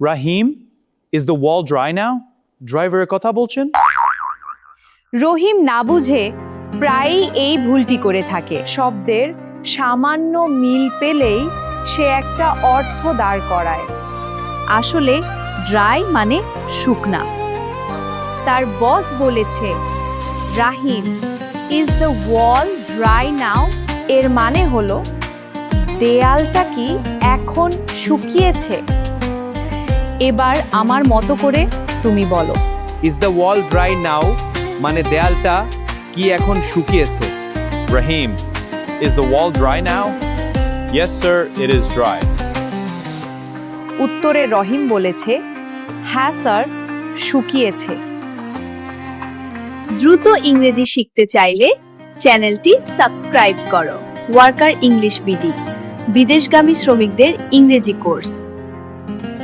Rahim, is the wall dry now? ড্রাইভারের কথা বলছেন? রহিম না বুঝে প্রায়ই এই ভুলটি করে থাকে। শব্দের সামান্য মিল পেলেই সে একটা অর্থ দাঁড় করায়। আসলে ড্রাই মানে শুকনা। তার বস বলেছে, রাহিম, ইজ দ্য ওয়াল ড্রাই নাও? এর মানে হলো দেয়ালটা কি এখন শুকিয়েছে? এবার আমার মতো করে তুমি বলো। Is the wall dry now? মানে দেয়ালটা কি এখন শুকিয়েছে? Rahim, is the wall dry now? Yes sir, it is dry. উত্তরে রহিম বলেছে, হ্যাঁ স্যার, শুকিয়েছে। দ্রুত ইংরেজি শিখতে চাইলে চ্যানেলটি সাবস্ক্রাইব করো। ওয়ার্কার ইংলিশ বিডি, বিদেশগামী শ্রমিকদের ইংরেজি কোর্স।